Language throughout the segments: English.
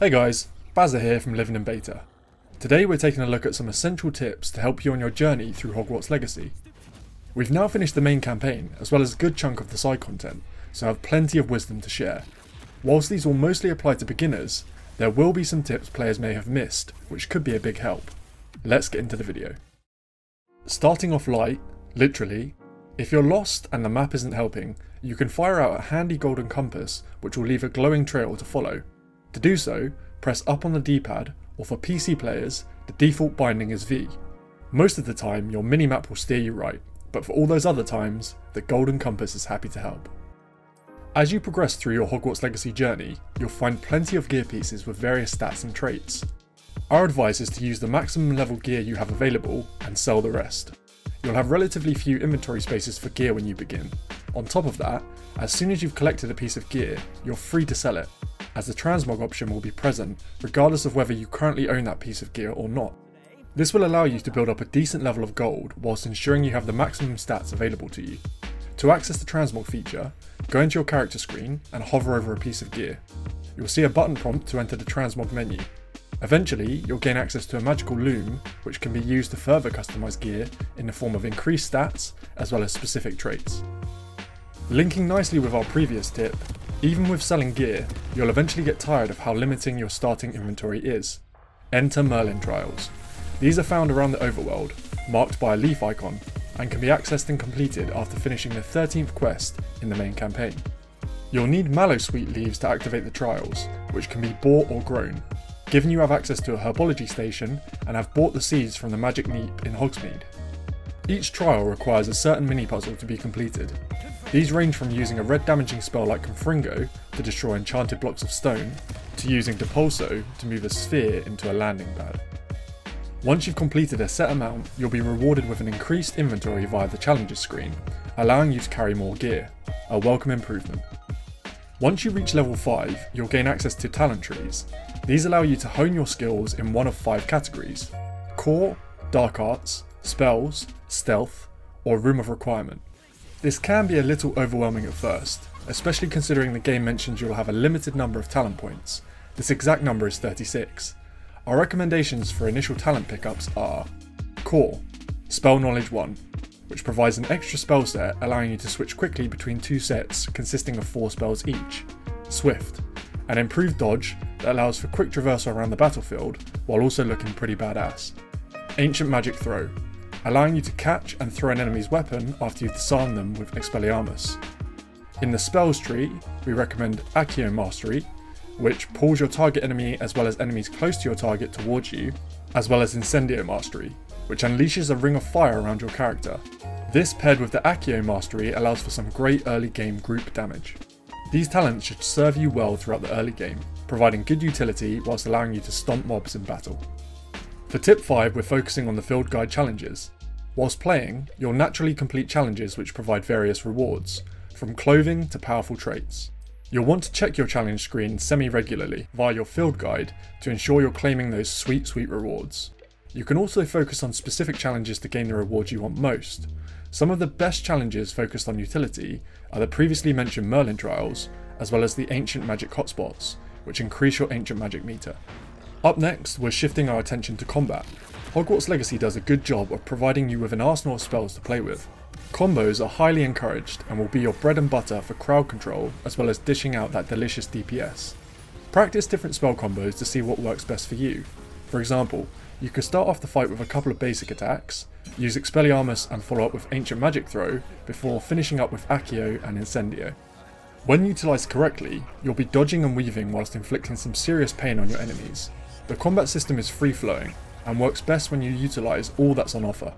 Hey guys, Bazza here from Living in Beta. Today we're taking a look at some essential tips to help you on your journey through Hogwarts Legacy. We've now finished the main campaign, as well as a good chunk of the side content, so I have plenty of wisdom to share. Whilst these will mostly apply to beginners, there will be some tips players may have missed, which could be a big help. Let's get into the video. Starting off light, literally, if you're lost and the map isn't helping, you can fire out a handy golden compass which will leave a glowing trail to follow. To do so, press up on the D-pad, or for PC players, the default binding is V. Most of the time your minimap will steer you right, but for all those other times, the golden compass is happy to help. As you progress through your Hogwarts Legacy journey, you'll find plenty of gear pieces with various stats and traits. Our advice is to use the maximum level gear you have available and sell the rest. You'll have relatively few inventory spaces for gear when you begin. On top of that, as soon as you've collected a piece of gear, you're free to sell it, as the Transmog option will be present regardless of whether you currently own that piece of gear or not. This will allow you to build up a decent level of gold whilst ensuring you have the maximum stats available to you. To access the Transmog feature, go into your character screen and hover over a piece of gear. You'll see a button prompt to enter the Transmog menu. Eventually, you'll gain access to a magical loom which can be used to further customise gear in the form of increased stats as well as specific traits. Linking nicely with our previous tip, even with selling gear, you'll eventually get tired of how limiting your starting inventory is. Enter Merlin trials. These are found around the overworld, marked by a leaf icon, and can be accessed and completed after finishing the 13th quest in the main campaign. You'll need Mallowsweet leaves to activate the trials, which can be bought or grown. Given you have access to a herbology station and have bought the seeds from the magic neep in Hogsmeade. Each trial requires a certain mini-puzzle to be completed. These range from using a red damaging spell like Confringo to destroy enchanted blocks of stone, to using Depulso to move a sphere into a landing pad. Once you've completed a set amount, you'll be rewarded with an increased inventory via the challenges screen, allowing you to carry more gear, a welcome improvement. Once you reach level 5, you'll gain access to talent trees. These allow you to hone your skills in one of 5 categories: Core, Dark Arts, Spells, Stealth, or Room of Requirement. This can be a little overwhelming at first, especially considering the game mentions you'll have a limited number of talent points. This exact number is 36. Our recommendations for initial talent pickups are Core, Spell Knowledge 1, which provides an extra spell set allowing you to switch quickly between 2 sets consisting of 4 spells each. Swift, an improved dodge that allows for quick traversal around the battlefield while also looking pretty badass. Ancient Magic Throw, allowing you to catch and throw an enemy's weapon after you've disarmed them with Expelliarmus. In the spells tree, we recommend Accio Mastery, which pulls your target enemy as well as enemies close to your target towards you, as well as Incendio Mastery, which unleashes a ring of fire around your character. This paired with the Accio Mastery allows for some great early game group damage. These talents should serve you well throughout the early game, providing good utility whilst allowing you to stomp mobs in battle. For tip 5, we're focusing on the field guide challenges. Whilst playing, you'll naturally complete challenges which provide various rewards, from clothing to powerful traits. You'll want to check your challenge screen semi-regularly via your field guide to ensure you're claiming those sweet rewards. You can also focus on specific challenges to gain the rewards you want most. Some of the best challenges focused on utility are the previously mentioned Merlin trials, as well as the Ancient Magic hotspots, which increase your Ancient Magic meter. Up next, we're shifting our attention to combat. Hogwarts Legacy does a good job of providing you with an arsenal of spells to play with. Combos are highly encouraged and will be your bread and butter for crowd control as well as dishing out that delicious DPS. Practice different spell combos to see what works best for you. For example, you could start off the fight with a couple of basic attacks, use Expelliarmus and follow up with Ancient Magic Throw before finishing up with Accio and Incendio. When utilised correctly, you'll be dodging and weaving whilst inflicting some serious pain on your enemies. The combat system is free-flowing and works best when you utilise all that's on offer.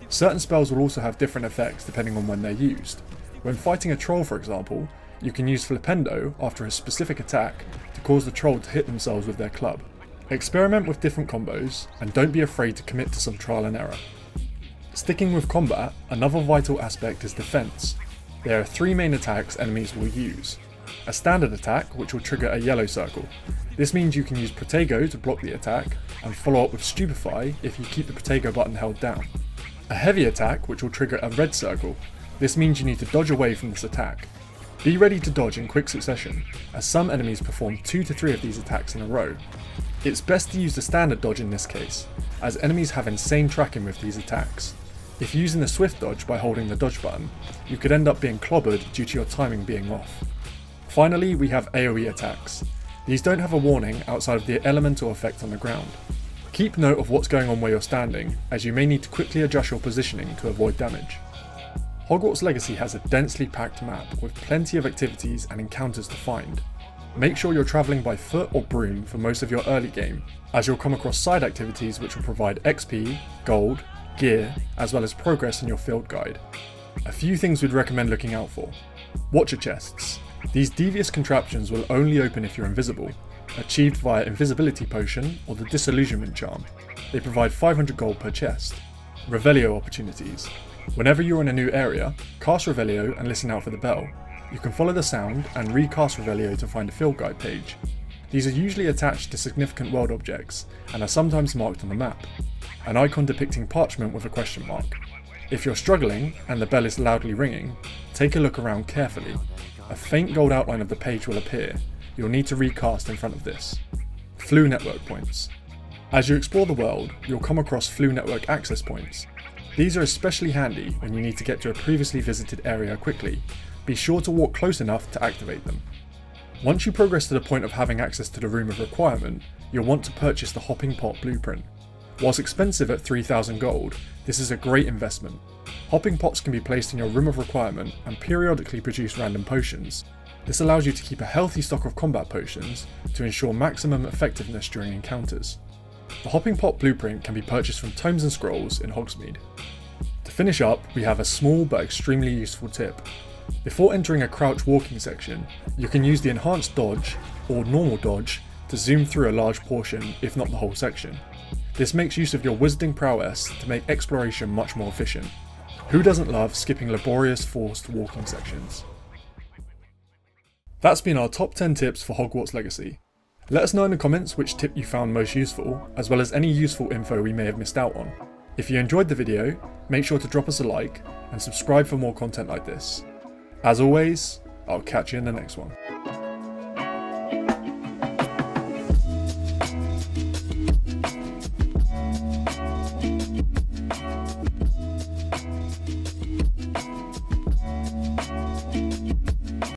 Certain spells will also have different effects depending on when they're used. When fighting a troll, for example, you can use Flipendo after a specific attack to cause the troll to hit themselves with their club. Experiment with different combos and don't be afraid to commit to some trial and error. Sticking with combat, another vital aspect is defense. There are 3 main attacks enemies will use. A standard attack, which will trigger a yellow circle. This means you can use Protego to block the attack, and follow up with Stupefy if you keep the Protego button held down. A heavy attack, which will trigger a red circle. This means you need to dodge away from this attack. Be ready to dodge in quick succession, as some enemies perform 2 to 3 of these attacks in a row. It's best to use the standard dodge in this case, as enemies have insane tracking with these attacks. If using the swift dodge by holding the dodge button, you could end up being clobbered due to your timing being off. Finally, we have AoE attacks. These don't have a warning outside of the elemental effect on the ground. Keep note of what's going on where you're standing, as you may need to quickly adjust your positioning to avoid damage. Hogwarts Legacy has a densely packed map with plenty of activities and encounters to find. Make sure you're travelling by foot or broom for most of your early game, as you'll come across side activities which will provide XP, gold, gear, as well as progress in your field guide. A few things we'd recommend looking out for. Watcher chests. These devious contraptions will only open if you're invisible, achieved via invisibility potion or the disillusionment charm. They provide 500 gold per chest. Revelio opportunities. Whenever you're in a new area, cast Revelio and listen out for the bell. You can follow the sound and recast Revelio to find a field guide page. These are usually attached to significant world objects and are sometimes marked on the map. An icon depicting parchment with a question mark. If you're struggling and the bell is loudly ringing, take a look around carefully. A faint gold outline of the page will appear. You'll need to recast in front of this. Floo network points. As you explore the world, you'll come across Floo network access points. These are especially handy when you need to get to a previously visited area quickly. Be sure to walk close enough to activate them. Once you progress to the point of having access to the Room of Requirement, you'll want to purchase the Hopping Pot blueprint. Whilst expensive at 3,000 gold, this is a great investment. Hopping pots can be placed in your Room of Requirement and periodically produce random potions. This allows you to keep a healthy stock of combat potions to ensure maximum effectiveness during encounters. The Hopping Pot blueprint can be purchased from Tomes and Scrolls in Hogsmeade. To finish up, we have a small but extremely useful tip. Before entering a crouch walking section, you can use the enhanced dodge, or normal dodge, to zoom through a large portion, if not the whole section. This makes use of your wizarding prowess to make exploration much more efficient. Who doesn't love skipping laborious forced walking sections? That's been our top 10 tips for Hogwarts Legacy. Let us know in the comments which tip you found most useful, as well as any useful info we may have missed out on. If you enjoyed the video, make sure to drop us a like and subscribe for more content like this. As always, I'll catch you in the next one.